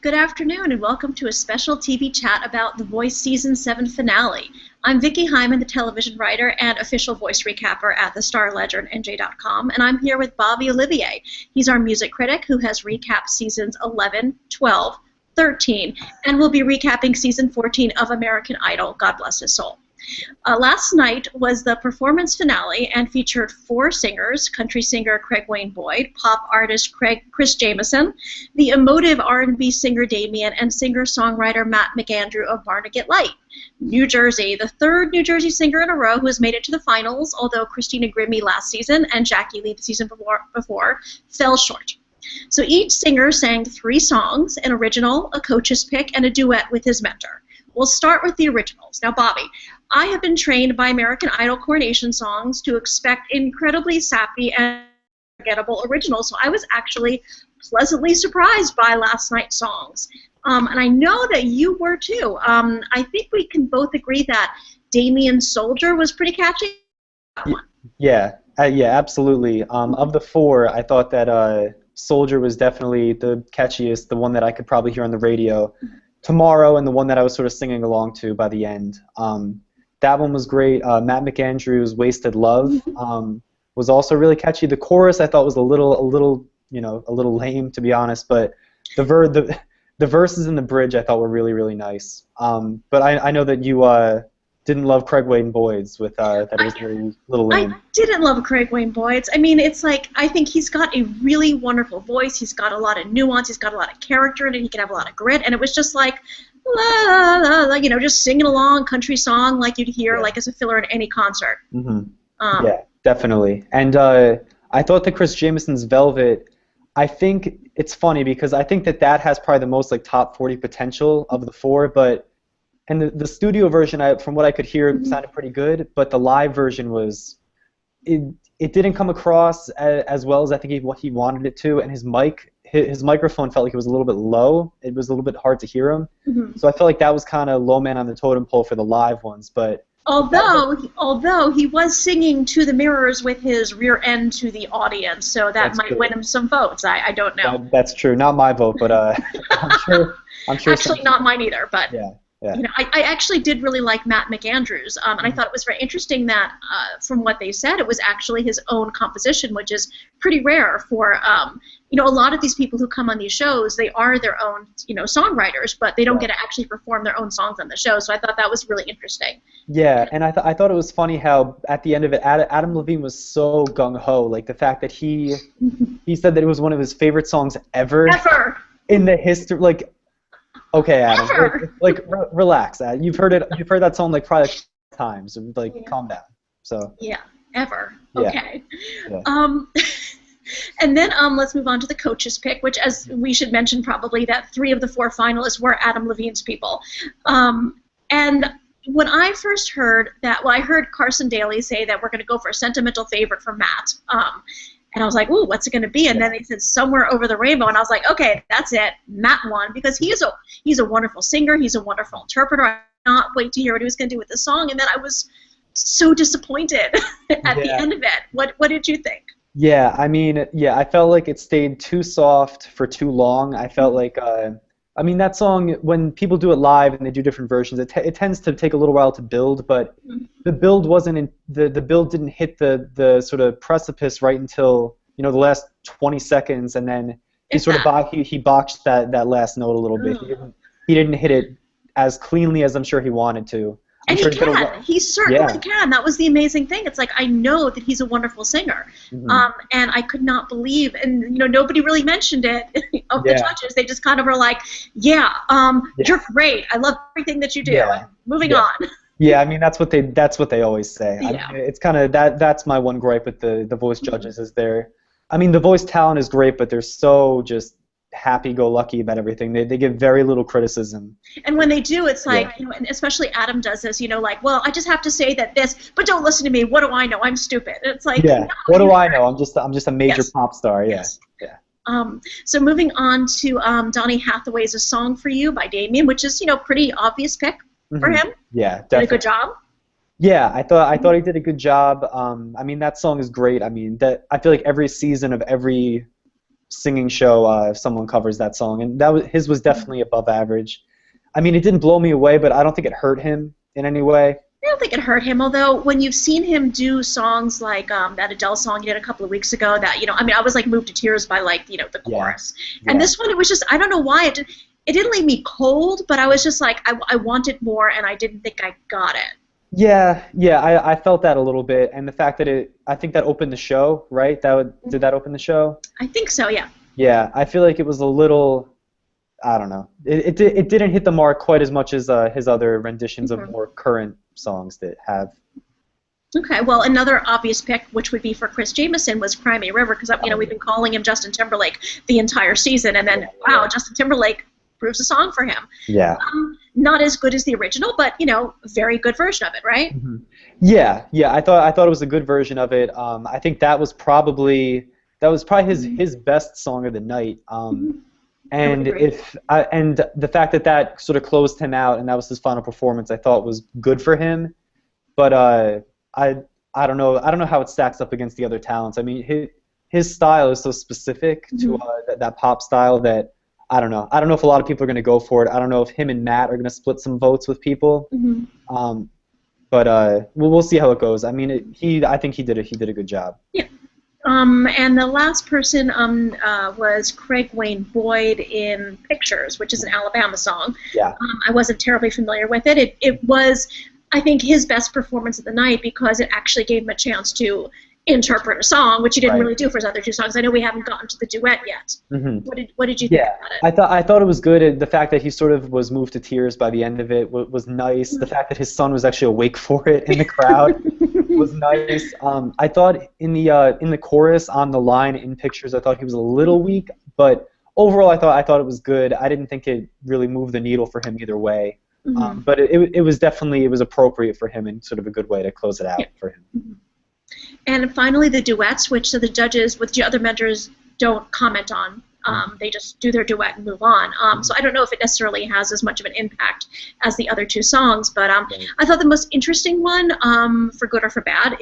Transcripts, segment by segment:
Good afternoon and welcome to a special TV chat about The Voice Season 7 finale. I'm Vicki Hyman, the television writer and official voice recapper at the Star Ledger and NJ.com, and I'm here with Bobby Olivier. He's our music critic who has recapped seasons 11, 12, 13, and will be recapping season 14 of American Idol, God bless his soul. Last night was the performance finale and featured four singers: country singer Craig Wayne Boyd, pop artist Chris Jamieson, the emotive R&B singer Damien, and singer-songwriter Matt McAndrew of Barnegat Light. New Jersey, the third New Jersey singer in a row who has made it to the finals, although Christina Grimmie last season and Jackie Lee the season before fell short. So each singer sang 3 songs, an original, a coach's pick, and a duet with his mentor. We'll start with the originals. Now, Bobby, I have been trained by American Idol coronation songs to expect incredibly sappy and unforgettable originals, so I was actually pleasantly surprised by last night's songs. And I know that you were too. I think we can both agree that Damien's Soldier was pretty catchy. Yeah, absolutely. Of the 4, I thought that Soldier was definitely the catchiest, the one that I could probably hear on the radio tomorrow, and the one that I was sort of singing along to by the end. That one was great. Matt McAndrew's "Wasted Love" was also really catchy. The chorus I thought was a little lame, to be honest, but the verses and the bridge I thought were really, really nice. But I know that you didn't love Craig Wayne Boyd's with that it was very little lame. I didn't love Craig Wayne Boyd's. I mean, it's like, I think he's got a really wonderful voice. He's got a lot of nuance. He's got a lot of character in it. He can have a lot of grit. And it was just like, la, la, la, just singing along, country song like you'd hear like as a filler in any concert. Mm-hmm. Yeah, definitely. And I thought that Chris Jamieson's Velvet, I think it's funny because I think that has probably the most like top 40 potential of the 4, and the studio version, from what I could hear, sounded pretty good, but the live version it didn't come across as well as I think what he wanted it to, and his microphone felt like it was a little bit low. It was a little bit hard to hear him. So I felt like that was kind of low man on the totem pole for the live ones. But although he was singing to the mirrors with his rear end to the audience, so that might win him some votes. I don't know. That's true. Not my vote, but I'm sure. Actually, not mine either. But yeah. Yeah. I actually did really like Matt McAndrew's, and I thought it was very interesting that, from what they said, it was actually his own composition, which is pretty rare for, a lot of these people who come on these shows, they are their own, songwriters, but they don't get to actually perform their own songs on the show, so I thought that was really interesting. Yeah, and I thought it was funny how, at the end of it, Adam Levine was so gung-ho, like the fact that he said that it was one of his favorite songs ever. In the history, like... Okay, Adam. Relax. You've heard that song like probably times. Calm down. So. Yeah, ever. Yeah. Okay. Yeah. And then let's move on to the coach's pick, which, as we should mention probably, that 3 of the 4 finalists were Adam Levine's people. And when I first heard that, I heard Carson Daly say that we're going to go for a sentimental favorite for Matt. And I was like, ooh, what's it going to be? And then they said Somewhere Over the Rainbow, and I was like, okay, that's it. Matt won, because he's a wonderful singer. He's a wonderful interpreter. I cannot wait to hear what he was going to do with the song. And then I was so disappointed at the end of it. What did you think? Yeah, I felt like it stayed too soft for too long. I felt like, that song, when people do it live and they do different versions, it tends to take a little while to build, but the build the build didn't hit the sort of precipice right until, the last 20 seconds, and then he botched that last note a little bit. He didn't hit it as cleanly as I'm sure he wanted to. And he certainly can. That was the amazing thing. It's like, I know that he's a wonderful singer. And I could not believe, and nobody really mentioned it of the judges. They just kind of were like, you're great. I love everything that you do. Yeah. Moving on. Yeah, that's what they always say. Yeah. It's kind of that's my one gripe with the voice judges is the voice talent is great, but they're so just happy-go-lucky about everything. They give very little criticism. And when they do, it's like, and especially Adam does this, well, I just have to say that this, but don't listen to me. What do I know? I'm stupid. And it's like, no, what do I know? I'm just a major pop star. Yeah. Yes. Yeah. So moving on to Donny Hathaway's "A Song for You" by Damien, which is pretty obvious pick for him. Yeah, definitely. Did a good job. Yeah, I thought he did a good job. That song is great. I feel like every season of every singing show if someone covers that song, and his was definitely above average. I mean, it didn't blow me away, but I don't think it hurt him in any way. I don't think it hurt him, although when you've seen him do songs like that Adele song he did a couple of weeks ago, that, I mean, I was like moved to tears by like, the chorus. Yeah. And this one, it was just, I don't know why, it didn't leave me cold, but I was just like, I wanted more, and I didn't think I got it. Yeah, I felt that a little bit, and the fact that I think that opened the show, right? Did that open the show? I think so, yeah. Yeah, I feel like it was a little, I don't know. It didn't hit the mark quite as much as his other renditions of more current songs that have. Okay, well, another obvious pick, which would be for Chris Jamieson, was Cry Me a River, because we've been calling him Justin Timberlake the entire season, and then Justin Timberlake proves a song for him. Yeah. Not as good as the original, but very good version of it, right? Mm-hmm. Yeah. I thought it was a good version of it. I think that was probably his best song of the night. And the fact that sort of closed him out, and that was his final performance, I thought was good for him. But I don't know how it stacks up against the other talents. I mean, his style is so specific to that pop style that I don't know. I don't know if a lot of people are going to go for it. I don't know if him and Matt are going to split some votes with people. But we'll see how it goes. I mean, I think he did a good job. Yeah. And the last person was Craig Wayne Boyd in Pictures, which is an Alabama song. Yeah. I wasn't terribly familiar with it. It was, I think, his best performance of the night because it actually gave him a chance to interpret a song, which he didn't really do for his other two songs. I know we haven't gotten to the duet yet. What did you think about it? I thought it was good. The fact that he sort of was moved to tears by the end of it was nice. The fact that his son was actually awake for it in the crowd was nice. I thought in the chorus on the line in Pictures, I thought he was a little weak, but overall I thought it was good. I didn't think it really moved the needle for him either way. But it was appropriate for him in sort of a good way to close it out for him. And finally, the duets, which the judges with the other mentors don't comment on. They just do their duet and move on. So I don't know if it necessarily has as much of an impact as the other two songs. But I thought the most interesting one, for good or for bad,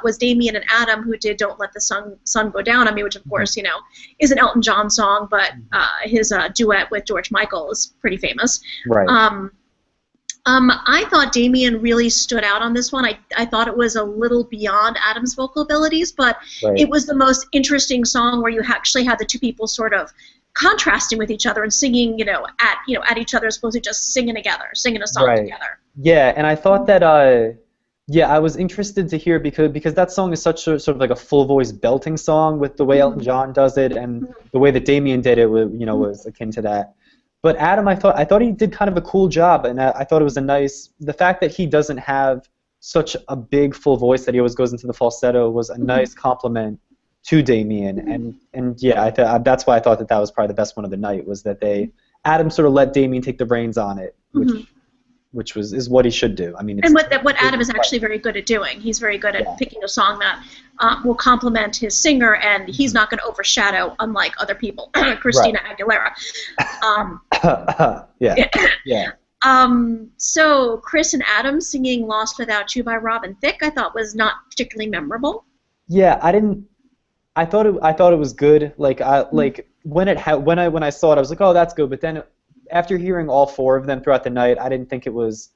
was Damien and Adam, who did "Don't Let the Sun Go Down on Me," which of course is an Elton John song, but his duet with George Michael is pretty famous. Right. I thought Damien really stood out on this one. I thought it was a little beyond Adam's vocal abilities, but it was the most interesting song where you actually had the two people sort of contrasting with each other and singing, at each other as opposed to just singing a song together. Yeah, and I thought that, I was interested to hear because that song is such a sort of like a full voice belting song with the way Elton John does it, and the way that Damien did it, was akin to that. But Adam, I thought he did kind of a cool job, and I thought it was the fact that he doesn't have such a big full voice that he always goes into the falsetto was a nice compliment to Damien, and that's why I thought that was probably the best one of the night, was that Adam sort of let Damien take the reins on it, which is what he should do. I mean, what Adam is actually very good at doing. He's very good at picking a song that will complement his singer, and he's not going to overshadow, unlike other people, Christina Aguilera. So Chris and Adam singing "Lost Without You" by Robin Thicke, I thought was not particularly memorable. Yeah, I thought it was good. Like when I saw it, I was like, oh, that's good. But then after hearing all four of them throughout the night, I didn't think it was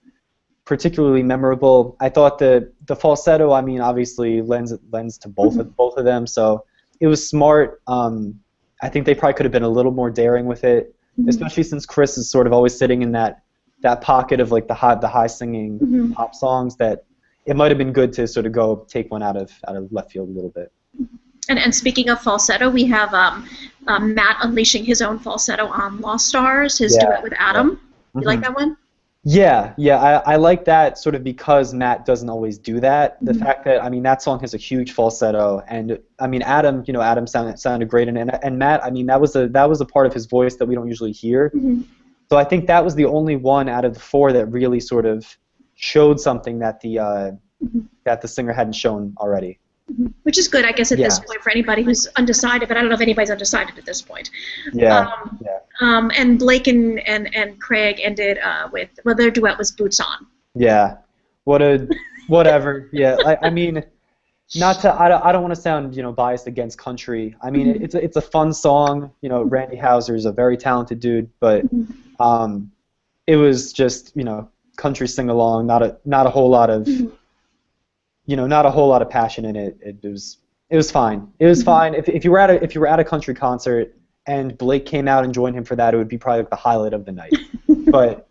particularly memorable. I thought the falsetto, I mean, obviously lends to both of them, so it was smart. I think they probably could have been a little more daring with it, especially since Chris is sort of always sitting in that pocket of like the high singing pop songs, that it might have been good to sort of go take one out of left field a little bit. And speaking of falsetto, we have Matt unleashing his own falsetto on Lost Stars, his duet with Adam. You like that one? Yeah, I like that sort of because Matt doesn't always do that. The fact that, I mean, that song has a huge falsetto, and I mean, Adam sounded great in it, and Matt, I mean, that was a part of his voice that we don't usually hear. So I think that was the only one out of the four that really sort of showed something that the singer hadn't shown already. Which is good, I guess, at this point for anybody who's undecided, but I don't know if anybody's undecided at this point. And Blake and Craig ended with, their duet was "Boots On." Yeah. Whatever. Yeah, I mean, I don't want to sound biased against country. I mean, it's a fun song. Randy Houser's a very talented dude, but it was just country sing along, not a whole lot of not a whole lot of passion in it. It was fine. It was fine. If you were at a country concert and Blake came out and joined him for that, it would be probably like the highlight of the night. But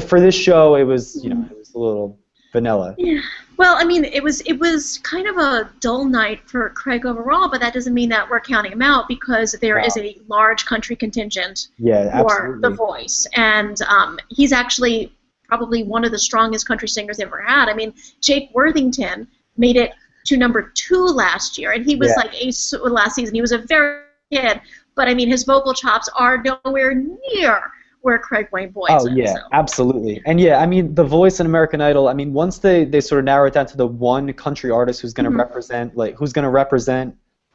for this show, it was it was a little vanilla. Yeah. Well, I mean, it was kind of a dull night for Craig overall, but that doesn't mean that we're counting him out because there is a large country contingent for The Voice, and he's actually probably one of the strongest country singers they've ever had. I mean, Jake Worthington made it to number 2 last year, and he was like ace last season. He was a very kid, but I mean, his vocal chops are nowhere near where Craig Wayne Boyd's is. Oh, yeah, absolutely. And yeah, I mean, The Voice and American Idol, I mean, once they sort of narrow it down to the one country artist who's going to represent,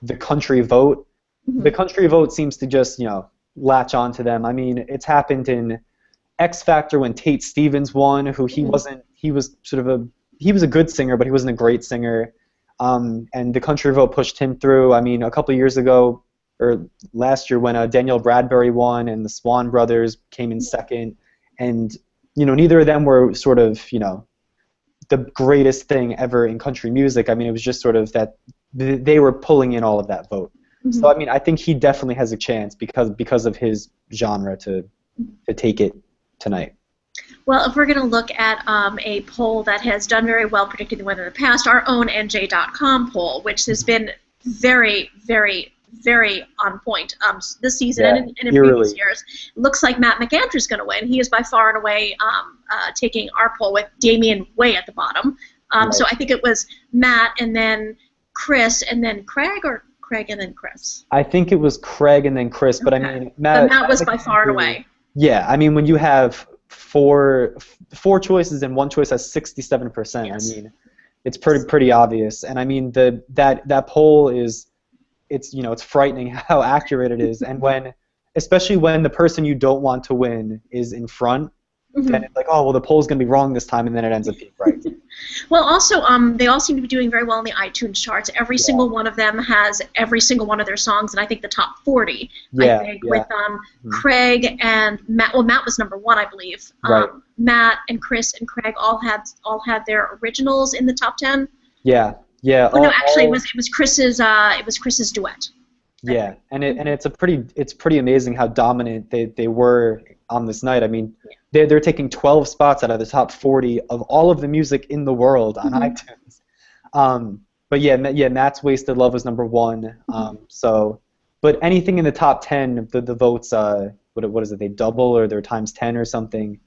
the country vote, the country vote seems to just, latch on to them. I mean, it's happened in X Factor when Tate Stevens won, who he was a good singer, but he wasn't a great singer. And the country vote pushed him through. I mean, a couple of years ago, or last year when Danielle Bradbury won and the Swan Brothers came in second, and neither of them were sort of the greatest thing ever in country music. I mean, it was just sort of that they were pulling in all of that vote. So I mean, I think he definitely has a chance because of his genre to take it tonight. Well, if we're going to look at a poll that has done very well predicting the weather in the past, our own NJ.com poll, which has been very, very, very on point this season and in previous years. Looks like Matt McAndrew's going to win. He is by far and away taking our poll with Damien way at the bottom. So I think it was Matt and then Chris and then Craig, or Craig and then Chris? I think it was Craig and then Chris, but I mean Matt was by far and away. Yeah, I mean when you have four choices and one choice has 67%, I mean it's pretty obvious. And I mean that poll is it's frightening how accurate it is, and especially when the person you don't want to win is in front, then it's like, oh well, the poll's gonna be wrong this time, and then it ends up being right. Well, also they all seem to be doing very well in the iTunes charts. Every single one of them has every single one of their songs, and I think the top 40. I think with Craig and Matt. Well, Matt was number 1, I believe. Matt and Chris and Craig all had their originals in the top 10. Yeah. Oh no, actually, it was Chris's duet. Yeah, and it's pretty amazing how dominant they were on this night. I mean, they're taking 12 spots out of the top 40 of all of the music in the world on iTunes. But yeah, Matt's Wasted Love was number 1. But anything in the top 10, the votes, what is it? They double or they're times 10 or something.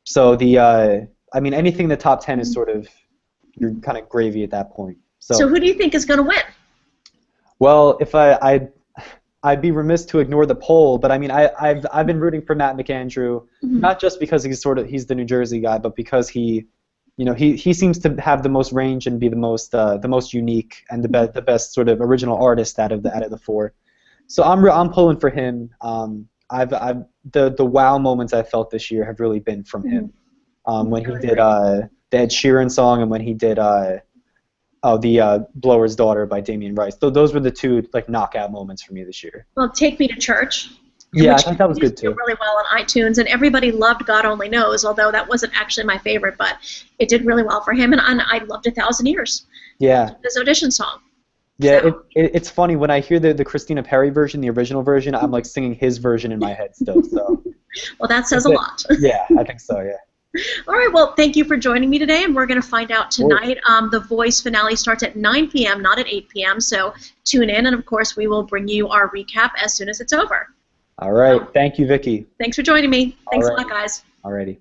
So I mean, anything in the top 10 is sort of you're kind of gravy at that point. So who do you think is going to win? Well, if I'd be remiss to ignore the poll, but I mean I've been rooting for Matt McAndrew, not just because he's the New Jersey guy, but because he seems to have the most range and be the most unique and the best sort of original artist out of the 4. So I'm pulling for him. The wow moments I felt this year have really been from him. When he did the Ed Sheeran song and when he did the Blower's Daughter by Damien Rice. Those were the 2 like knockout moments for me this year. Well, Take Me to Church. Yeah, I thought that was good too. Did really well on iTunes, and everybody loved God Only Knows, although that wasn't actually my favorite, but it did really well for him, and I loved 1,000 Years. Yeah. His audition song. Yeah, so. It's funny when I hear the Christina Perri version, the original version, I'm like singing his version in my head still. So. Well, that says a lot. Yeah, I think so. Yeah. All right, well, thank you for joining me today, and we're going to find out tonight. The Voice finale starts at 9 p.m., not at 8 p.m., so tune in, and of course we will bring you our recap as soon as it's over. All right, thank you, Vicki. Thanks for joining me. Thanks a lot, guys. All righty.